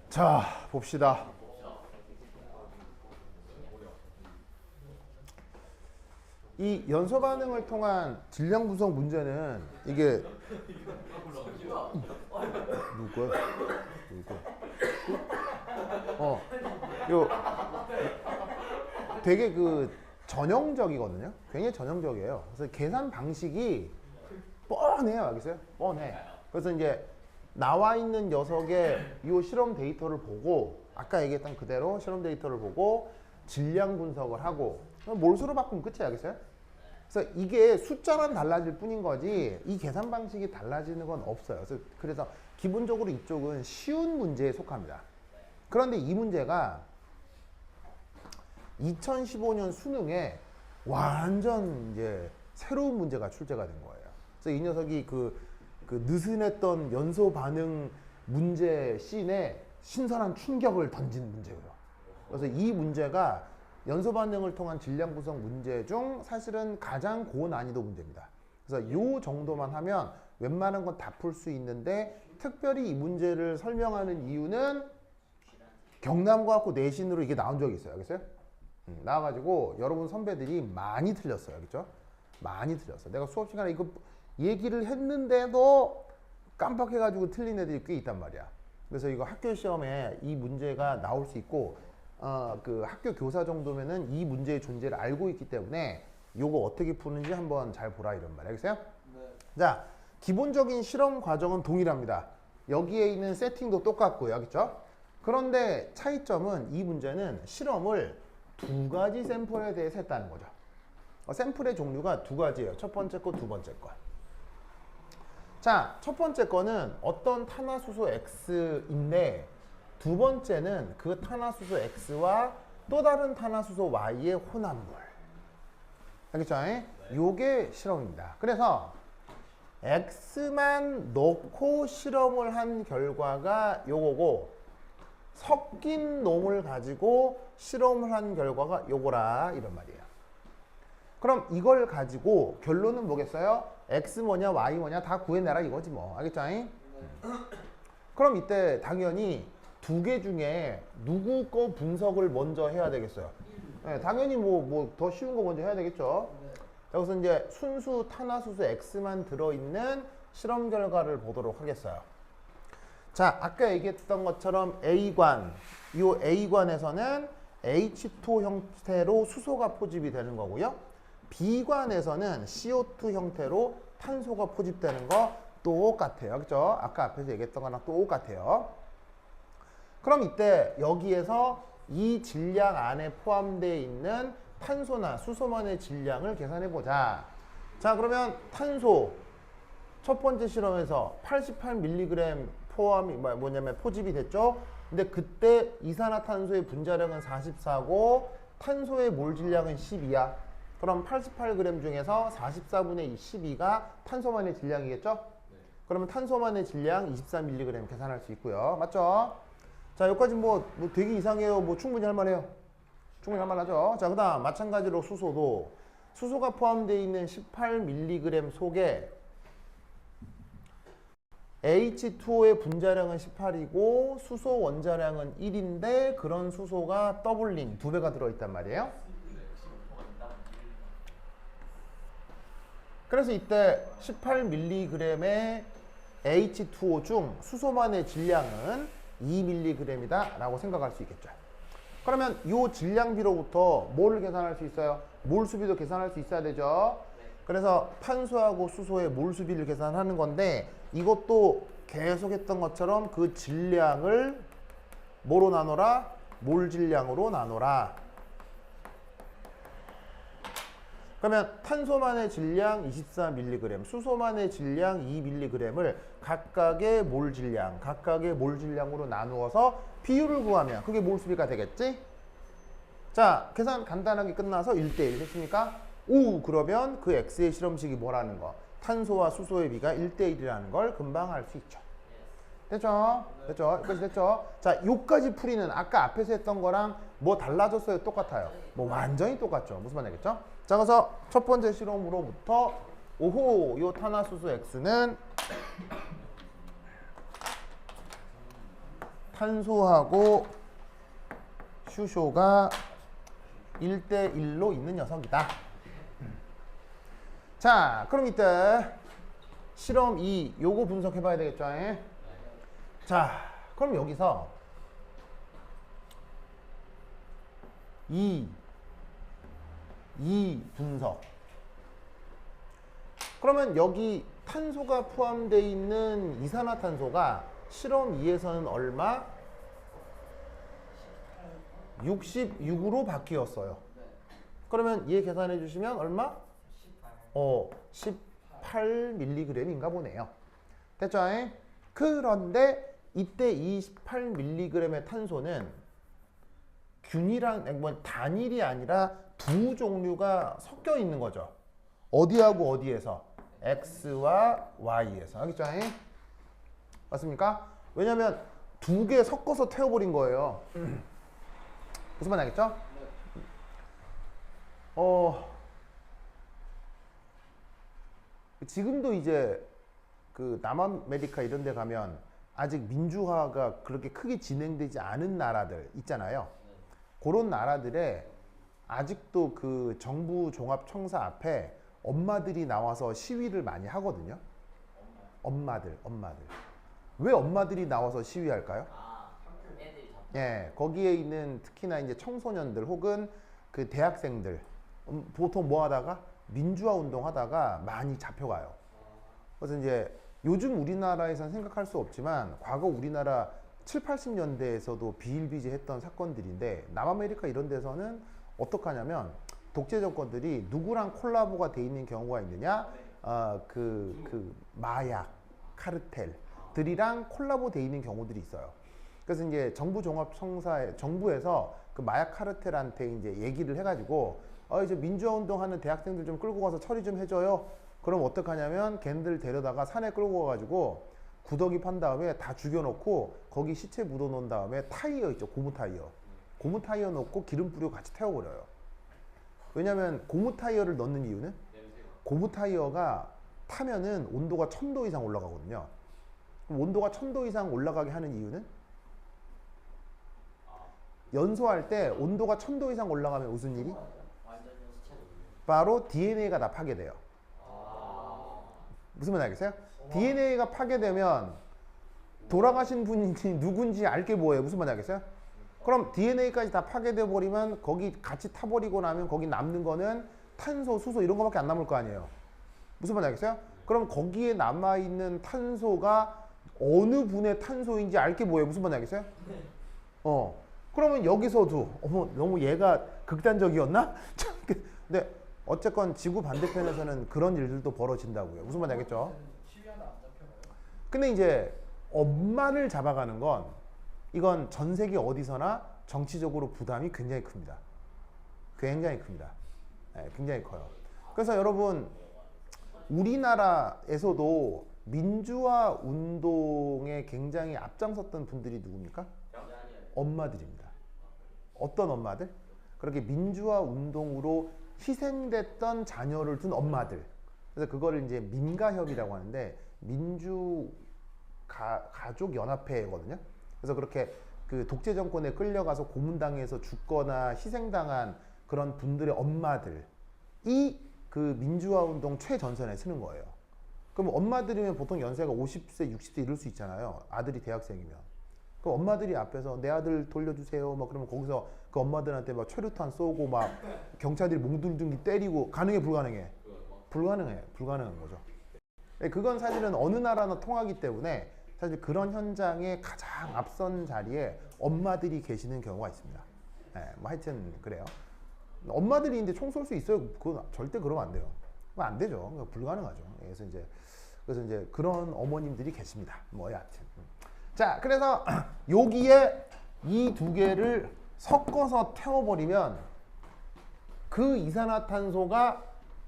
자, 봅시다. 이 연소 반응을 통한 질량 분석 문제는 이게 누구야? 요 되게 그 전형적이거든요. 굉장히 전형적이에요. 그래서 계산 방식이 뻔해요. 알겠어요? 뻔해. 그래서 이제 나와 있는 녀석의 이 실험 데이터를 보고 아까 얘기했던 그대로 실험 데이터를 보고 질량 분석을 하고 몰수로 바꾸면 끝이야. 알겠어요? 그래서 이게 숫자만 달라질 뿐인 거지 이 계산 방식이 달라지는 건 없어요. 그래서 기본적으로 이쪽은 쉬운 문제에 속합니다. 그런데 이 문제가 2015년 수능에 완전 이제 새로운 문제가 출제가 된 거예요. 그래서 이 녀석이 그 느슨했던 연소 반응 문제 씬에 신선한 충격을 던진 문제예요. 그래서 이 문제가 연소 반응을 통한 질량 분석 문제 중 사실은 가장 고난이도 문제입니다. 그래서 이 정도만 하면 웬만한 건 다 풀 수 있는데 특별히 이 문제를 설명하는 이유는 경남과학고 내신으로 이게 나온 적이 있어요. 알겠어요? 나와가지고 여러분 선배들이 많이 틀렸어요. 알겠죠? 많이 틀렸어. 내가 수업 시간에 이거 얘기를 했는데도 깜빡해가지고 틀린 애들이 꽤 있단 말이야. 그래서 이거 학교 시험에 이 문제가 나올 수 있고 그 학교 교사 정도면은 이 문제의 존재를 알고 있기 때문에 요거 어떻게 푸는지 한번 잘 보라 이런 말. 알겠어요? 네. 자, 기본적인 실험 과정은 동일합니다. 여기에 있는 세팅도 똑같고요. 알겠죠? 그런데 차이점은 이 문제는 실험을 두 가지 샘플에 대해서 했다는 거죠. 샘플의 종류가 두 가지예요. 첫 번째 거, 두 번째 거. 자, 첫 번째 거는 어떤 탄화수소 X인데 두 번째는 그 탄화수소 X와 또 다른 탄화수소 Y의 혼합물. 알겠죠? 요게 실험입니다. 그래서 X만 넣고 실험을 한 결과가 요거고 섞인 놈을 가지고 실험을 한 결과가 요거라 이런 말이에요. 그럼 이걸 가지고 결론은 뭐겠어요? X 뭐냐 Y 뭐냐 다 구해내라 이거지 뭐. 알겠죠? 그럼 이때 당연히 두 개 중에 누구 거 분석을 먼저 해야 되겠어요? 네, 당연히 뭐 더 쉬운 거 먼저 해야 되겠죠? 여기서 이제 순수 탄화수소 X만 들어있는 실험 결과를 보도록 하겠어요. 자, 아까 얘기했던 것처럼 A관, 이 A관에서는 H2 형태로 수소가 포집이 되는 거고요. B관에서는 CO2 형태로 탄소가 포집되는 거 똑같아요. 그죠? 아까 앞에서 얘기했던 거랑 똑같아요. 그럼 이때 여기에서 이 질량 안에 포함되어 있는 탄소나 수소만의 질량을 계산해 보자. 자, 그러면 탄소 첫 번째 실험에서 88mg 포함이 뭐냐면 포집이 됐죠. 근데 그때 이산화탄소의 분자량은 44고 탄소의 몰 질량은 12야. 그럼 88g 중에서 44분의 12가 탄소만의 질량이겠죠? 네. 그러면 탄소만의 질량 24mg 계산할 수 있고요. 맞죠? 자, 여기까지 뭐 되게 이상해요. 뭐 충분히 할만해요. 충분히 할만하죠. 자, 그 다음 마찬가지로 수소도 수소가 포함되어 있는 18mg 속에 H2O의 분자량은 18이고 수소 원자량은 1인데 그런 수소가 더블링 2배가 들어있단 말이에요. 그래서 이때 18mg의 H2O 중 수소만의 질량은 2mg이다 라고 생각할 수 있겠죠. 그러면 이 질량비로부터 뭐를 계산할 수 있어요? 몰수비도 계산할 수 있어야 되죠. 그래서 탄소하고 수소의 몰수비를 계산하는 건데 이것도 계속 했던 것처럼 그 질량을 뭐로 나눠라? 몰 질량으로 나눠라. 그러면 탄소만의 질량 24mg, 수소만의 질량 2mg을 각각의 몰 질량으로 나누어서 비율을 구하면 그게 몰수비가 되겠지? 자, 계산 간단하게 끝나서 1대1 했습니까? 오, 그러면 그 X의 실험식이 뭐라는 거? 탄소와 수소의 비가 1대1이라는 걸 금방 알 수 있죠. 됐죠? 됐죠? 여기까지 됐죠? 자, 요까지 풀이는 아까 앞에서 했던 거랑 뭐 달라졌어요? 똑같아요. 뭐 완전히 똑같죠. 무슨 말 알겠죠? 자, 그래서 첫 번째 실험으로부터 오호, 요 탄화수소 X는 탄소하고 수소가 1대1로 있는 녀석이다. 자, 그럼 이때 실험 2 요거 분석해 봐야 되겠죠? 자, 그럼 여기서 이 분석. 그러면 여기 탄소가 포함되어 있는 이산화탄소가 실험 2에서는 얼마? 66으로 바뀌었어요. 그러면 얘 계산해 주시면 얼마? 18mg인가 보네요. 됐죠? 그런데 이때 이 18mg의 탄소는 균이랑 뭐 단일이 아니라 두 종류가 섞여 있는 거죠. 어디하고 어디에서? X와 Y에서. 알겠죠? 맞습니까? 왜냐면 두 개 섞어서 태워버린 거예요. 무슨 말 알겠죠? 지금도 이제 그 남아메리카 이런 데 가면 아직 민주화가 그렇게 크게 진행되지 않은 나라들 있잖아요. 그런 나라들에 아직도 그 정부 종합청사 앞에 엄마들이 나와서 시위를 많이 하거든요. 엄마들. 왜 엄마들이 나와서 시위할까요? 예, 거기에 있는 특히나 이제 청소년들 혹은 그 대학생들 보통 뭐 하다가 민주화 운동 하다가 많이 잡혀가요. 그래서 이제 요즘 우리나라에선 생각할 수 없지만 과거 우리나라 7, 80년대에서도 비일비재했던 사건들인데 남아메리카 이런 데서는 어떻게 하냐면 독재 정권들이 누구랑 콜라보가 돼 있는 경우가 있느냐? 마약 카르텔들이랑 콜라보 돼 있는 경우들이 있어요. 그래서 이제 정부에서 그 마약 카르텔한테 이제 얘기를 해가지고 이제 민주화 운동하는 대학생들 좀 끌고 가서 처리 좀 해줘요. 그럼 어떡하냐면 걔네들 데려다가 산에 끌고 가가지고 구더기 판 다음에 다 죽여놓고 거기 시체 묻어놓은 다음에 타이어 있죠. 고무 타이어 넣고 기름 뿌리고 같이 태워버려요. 왜냐면 고무 타이어를 넣는 이유는 고무 타이어가 타면은 온도가 1000도 이상 올라가거든요. 그럼 온도가 1000도 이상 올라가게 하는 이유는 연소할 때 온도가 1000도 이상 올라가면 무슨 일이? 바로 DNA가 다 파괴돼요. 무슨 말 알겠어요? DNA가 파괴되면 돌아가신 분인지 누군지 알게 뭐예요? 무슨 말 알겠어요? 그럼 DNA까지 다 파괴돼 버리면 거기 같이 타버리고 나면 거기 남는 거는 탄소, 수소 이런 거밖에 안 남을 거 아니에요. 무슨 말 알겠어요? 그럼 거기에 남아있는 탄소가 어느 분의 탄소인지 알게 뭐예요? 무슨 말 알겠어요? 그러면 여기서도 너무 얘가 극단적이었나? 근데 어쨌건 지구 반대편에서는 그런 일들도 벌어진다고요. 무슨 말 알겠죠? 근데 이제 엄마를 잡아가는 건 이건 전 세계 어디서나 정치적으로 부담이 굉장히 큽니다. 굉장히 큽니다. 네, 굉장히 커요. 그래서 여러분 우리나라에서도 민주화 운동에 굉장히 앞장섰던 분들이 누굽니까? 엄마들입니다. 어떤 엄마들? 그렇게 민주화 운동으로 희생됐던 자녀를 둔 엄마들. 그래서 그거를 이제 민가협이라고 하는데 민주가족연합회거든요. 그래서 그렇게 그 독재 정권에 끌려가서 고문당해서 죽거나 희생당한 그런 분들의 엄마들이 그 민주화 운동 최전선에 서는 거예요. 그럼 엄마들이면 보통 연세가 50세, 60세 이럴 수 있잖아요. 아들이 대학생이면. 그럼 엄마들이 앞에서 내 아들 돌려주세요. 막 그러면 거기서 그 엄마들한테 막 최루탄 쏘고 막 경찰들이 몽둥둥이 때리고 가능해, 불가능해? 불가능한 거죠. 그건 사실은 어느 나라나 통하기 때문에 사실 그런 현장에 가장 앞선 자리에 엄마들이 계시는 경우가 있습니다. 뭐 하여튼 그래요. 엄마들이 이제 총 쏠 수 있어요? 그건 절대 그러면 안 돼요. 그건 안 되죠. 그러니까 불가능하죠. 그래서 이제 그런 어머님들이 계십니다. 뭐 여하튼. 자, 그래서 여기에 이 두 개를 섞어서 태워버리면 그 이산화탄소가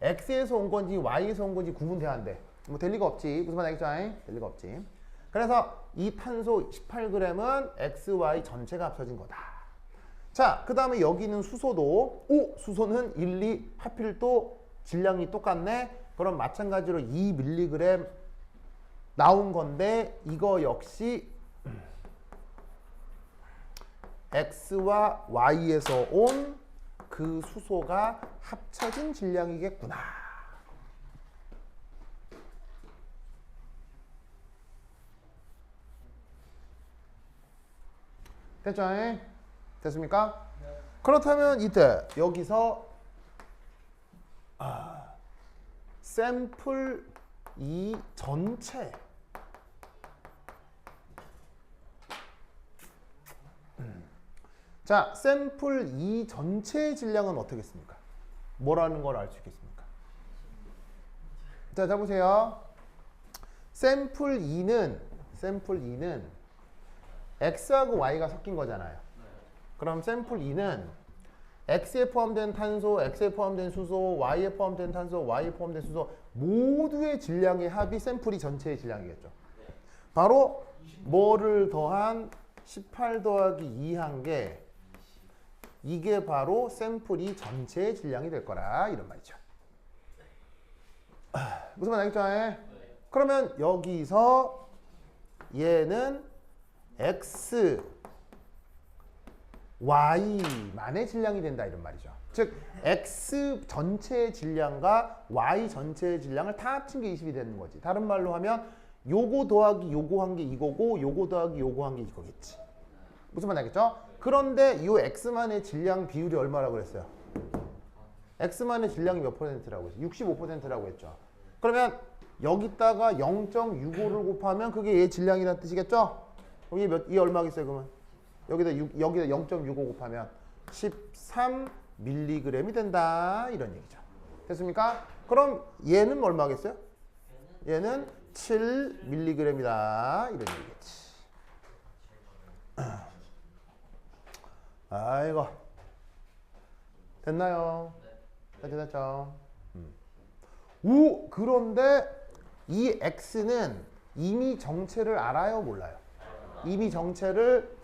X에서 온 건지 Y에서 온 건지 구분돼야 한대. 뭐 될 리가 없지. 무슨 말 알겠죠? 될 리가 없지. 그래서 이 탄소 18g은 X, Y 전체가 합쳐진 거다. 자, 그 다음에 여기는 수소도 수소는 1, 2 하필 또 질량이 똑같네. 그럼 마찬가지로 2mg 나온 건데 이거 역시 X와 Y에서 온 그 수소가 합쳐진 질량이겠구나. 됐죠? 됐습니까? 네. 그렇다면 이때 여기서 샘플 이 전체 자, 샘플 이 전체의 질량은 어떻겠습니까? 뭐라는 걸 알 수 있겠습니까? 자, 보세요. 샘플 2는 X하고 Y가 섞인 거잖아요. 그럼 샘플 2는 X에 포함된 탄소, X에 포함된 수소, Y에 포함된 탄소, Y에 포함된 수소 모두의 질량의 합이 샘플 2 전체의 질량이겠죠. 바로 뭐를 더한 18 더하기 2한 게 이게 바로 샘플 2 전체의 질량이 될 거라 이런 말이죠. 무슨 말 알겠죠? 그러면 여기서 얘는 X, Y만의 질량이 된다 이런 말이죠. 즉 X 전체의 질량과 Y 전체의 질량을 다 합친 게 20이 되는 거지. 다른 말로 하면 요거 더하기 요거 한 게 이거고 요거 더하기 요거 한 게 이거겠지. 무슨 말 알겠죠? 그런데 이 X만의 질량 비율이 얼마라고 그랬어요? X만의 질량이 몇 %라고 했어요? 65%라고 했죠. 그러면 여기다가 0.65를 곱하면 그게 얘 질량이라는 뜻이겠죠? 그럼 이 얼마겠어요 그러면? 여기다 0.65 곱하면 13mg이 된다 이런 얘기죠. 됐습니까? 그럼 얘는 얼마겠어요? 얘는 7mg이다 이런 얘기겠지. 아이고 됐나요? 됐죠? 그런데 이 X는 이미 정체를 알아요 몰라요? 이미 정체를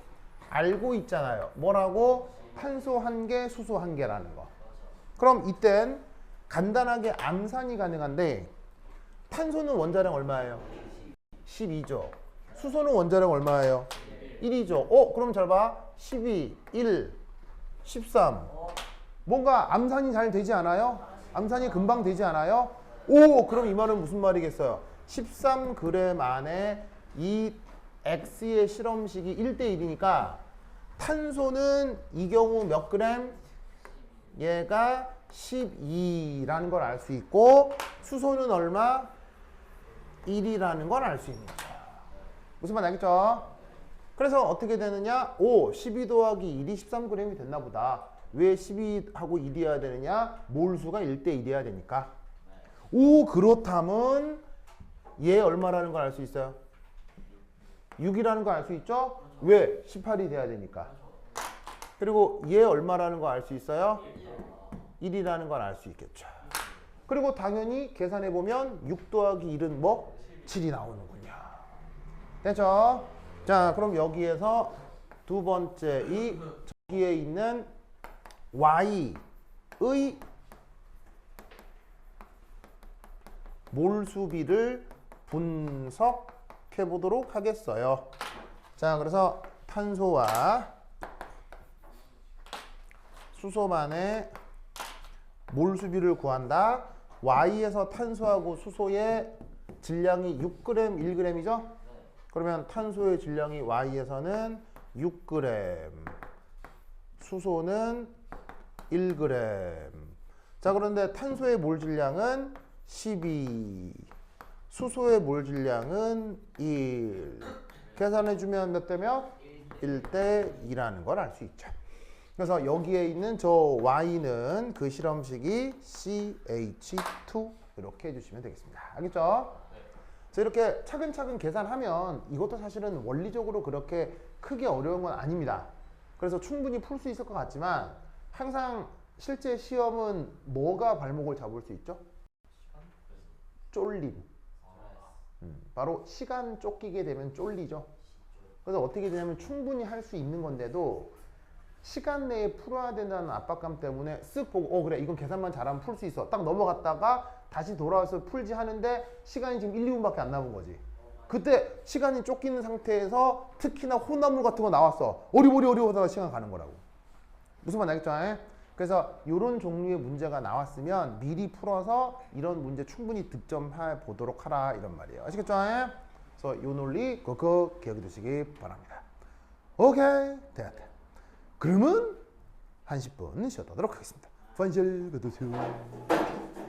알고 있잖아요. 뭐라고? 탄소 1개, 수소 1개라는 거. 그럼 이땐 간단하게 암산이 가능한데 탄소는 원자량 얼마예요? 12죠. 수소는 원자량 얼마예요? 1이죠. 그럼 잘 봐. 12, 1, 13. 뭔가 암산이 잘 되지 않아요? 암산이 금방 되지 않아요? 그럼 이 말은 무슨 말이겠어요? 13g 안에 이 X의 실험식이 1대1이니까 탄소는 이 경우 몇 그램? 얘가 12라는 걸 알 수 있고 수소는 얼마? 1이라는 걸 알 수 있는 거죠. 무슨 말 알겠죠? 그래서 어떻게 되느냐? 12 더하기 1이 13g이 됐나 보다. 왜 12하고 1이어야 되느냐? 몰수가 1대1이어야 되니까. 그렇다면 얘 얼마라는 걸 알 수 있어요? 6이라는 거 알 수 있죠? 왜? 18이 돼야 되니까. 그리고 얘 얼마라는 거 알 수 있어요? 1이라는 걸 알 수 있겠죠. 그리고 당연히 계산해보면 6 더하기 1은 뭐? 7이 나오는군요. 됐죠? 자, 그럼 여기에서 두 번째 이 저기에 있는 Y의 몰수비를 분석해 보도록 하겠어요. 자, 그래서 탄소와 수소만의 몰수비를 구한다. Y에서 탄소하고 수소의 질량이 6g, 1g이죠? 그러면 탄소의 질량이 Y에서는 6g, 수소는 1g. 자, 그런데 탄소의 몰 질량은 12, 수소의 몰 질량은 1. 계산해주면 몇 대 몇? 1대 2라는 걸 알 수 있죠. 그래서 여기에 있는 저 Y는 그 실험식이 CH2 이렇게 해주시면 되겠습니다. 알겠죠? 자, 이렇게 차근차근 계산하면 이것도 사실은 원리적으로 그렇게 크게 어려운 건 아닙니다. 그래서 충분히 풀 수 있을 것 같지만 항상 실제 시험은 뭐가 발목을 잡을 수 있죠? 쫄림. 바로 시간 쫓기게 되면 쫄리죠. 그래서 어떻게 되냐면 충분히 할 수 있는 건데도 시간 내에 풀어야 된다는 압박감 때문에 쓱 보고 그래 이건 계산만 잘하면 풀 수 있어 딱 넘어갔다가 다시 돌아와서 풀지 하는데 시간이 지금 1, 2분밖에 안 남은 거지. 그때 시간이 쫓기는 상태에서 특히나 혼합물 같은 거 나왔어. 어려워 하다가 시간 가는 거라고. 무슨 말 알겠죠? 그래서 이런 종류의 문제가 나왔으면 미리 풀어서 이런 문제 충분히 득점해 보도록 하라 이런 말이에요. 아시겠죠? 그래서 이 논리 꼭 기억해 두시기 바랍니다. 오케이 됐다. 그러면 한 10분 쉬었다 하도록 하겠습니다. 반실 받으세요.